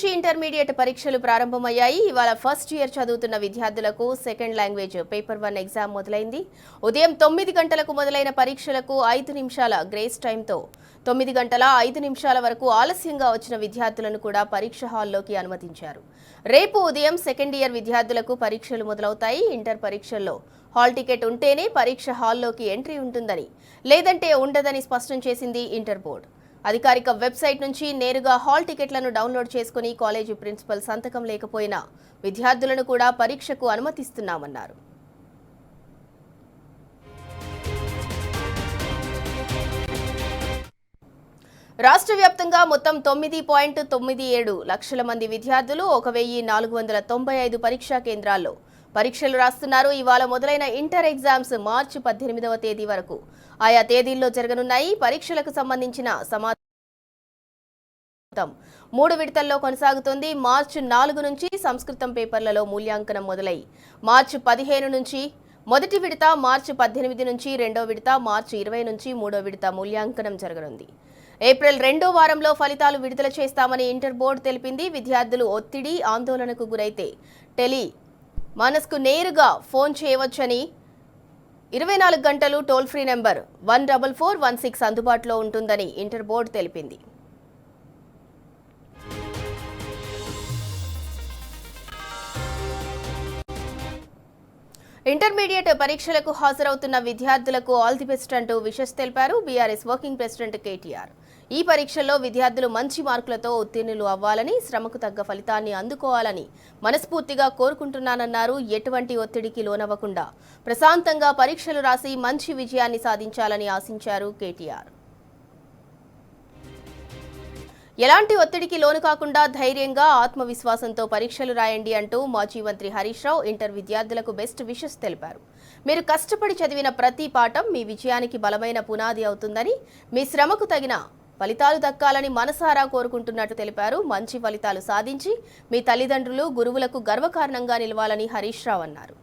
నుంచి ఇంటర్మీడియట్ పరీక్షలు ప్రారంభమయ్యాయి. ఇవాళ ఫస్ట్ ఇయర్ చదువుతున్న విద్యార్థులకు సెకండ్ లాంగ్వేజ్ పేపర్ 1 ఎగ్జామ్ మొదలైంది. ఉదయం 9 గంటలకు మొదలైన పరీక్షలకు 5 నిమిషాల గ్రేస్ టైంతో 9 గంటల 5 నిమిషాల వరకు ఆలస్యంగా వచ్చిన విద్యార్థులను కూడా పరీక్ష హాల్లోకి అనుమతించారు. రేపు ఉదయం సెకండ్ ఇయర్ విద్యార్థులకు పరీక్షలు మొదలవుతాయి. ఇంటర్ పరీక్షల్లో హాల్ టికెట్ ఉంటేనే పరీక్ష హాల్లోకి ఎంట్రీ ఉంటుందని, లేదంటే ఉండదని స్పష్టం చేసింది ఇంటర్ బోర్డు. అధికారిక వెబ్సైట్ నుంచి నేరుగా హాల్ టికెట్లను డౌన్లోడ్ చేసుకుని కాలేజీ ప్రిన్సిపల్ సంతకం లేకపోయినా విద్యార్థులను కూడా పరీక్షకు అనుమతిస్తున్నామన్నారు. రాష్ట్ర వ్యాప్తంగా మొత్తం 9.97 లక్షల మంది విద్యార్థులు 1495 పరీక్షా కేంద్రాల్లో పరీక్షలు రాస్తున్నారు. ఇవాళ మొదలైన ఇంటర్ ఎగ్జామ్స్ మార్చి 18వ తేదీ వరకు ఆయా తేదీల్లో జరగనున్నాయి. పరీక్షలకు సంబంధించిన సమాచారం 3 విడతల్లో కొనసాగుతుంది. మార్చి 4 నుంచి సంస్కృతం పేపర్లలో మూల్యాంకనం మొదలై మార్చి 15 నుంచి మొదటి విడత, మార్చి 18 నుంచి రెండో విడత, మార్చి 20 నుంచి మూడో విడత మూల్యాంకనం జరగనుంది. ఏప్రిల్ 2వ వారంలో ఫలితాలు విడుదల చేస్తామని ఇంటర్ బోర్డు తెలిపింది. విద్యార్థులు ఒత్తిడి, ఆందోళనకు గురైతే మనస్కు నేరుగా ఫోన్ చేయవచ్చని, 24 గంటలు టోల్ ఫ్రీ నెంబర్ 14416 అందుబాటులో ఉంటుందని ఇంటర్ బోర్డు తెలిపింది. ఇంటర్మీడియట్ పరీక్షలకు హాజరవుతున్న విద్యార్థులకు ఆల్ ది బెస్ట్ అంటూ విషెస్ తెలిపారు బీఆర్ఎస్ వర్కింగ్ ప్రెసిడెంట్ కేటీఆర్. ఈ పరీక్షల్లో విద్యార్థులు మంచి మార్కులతో ఉత్తీర్ణులు అవ్వాలని, శ్రమకు తగ్గ ఫలితాన్ని అందుకోవాలని మనస్ఫూర్తిగా కోరుకుంటున్నానన్నారు. ఎటువంటి ఒత్తిడికి లోనవ్వకుండా ప్రశాంతంగా పరీక్షలు రాసి మంచి విజయాన్ని సాధించాలని ఆశించారు కేటీఆర్. ఎలాంటి ఒత్తిడికి లోను కాకుండా ధైర్యంగా, ఆత్మవిశ్వాసంతో పరీక్షలు రాయండి అంటూ మాజీ మంత్రి హరీష్ రావు ఇంటర్ విద్యార్థులకు బెస్ట్ విషెస్ తెలిపారు. మీరు కష్టపడి చదివిన ప్రతి పాఠం మీ విజయానికి బలమైన పునాది అవుతుందని, మీ శ్రమకు తగిన ఫలితాలు దక్కాలని మనసారా కోరుకుంటున్నట్టు తెలిపారు. మంచి ఫలితాలు సాధించి మీ తల్లిదండ్రులు, గురువులకు గర్వకారణంగా నిలవాలని హరీష్ రావు అన్నారు.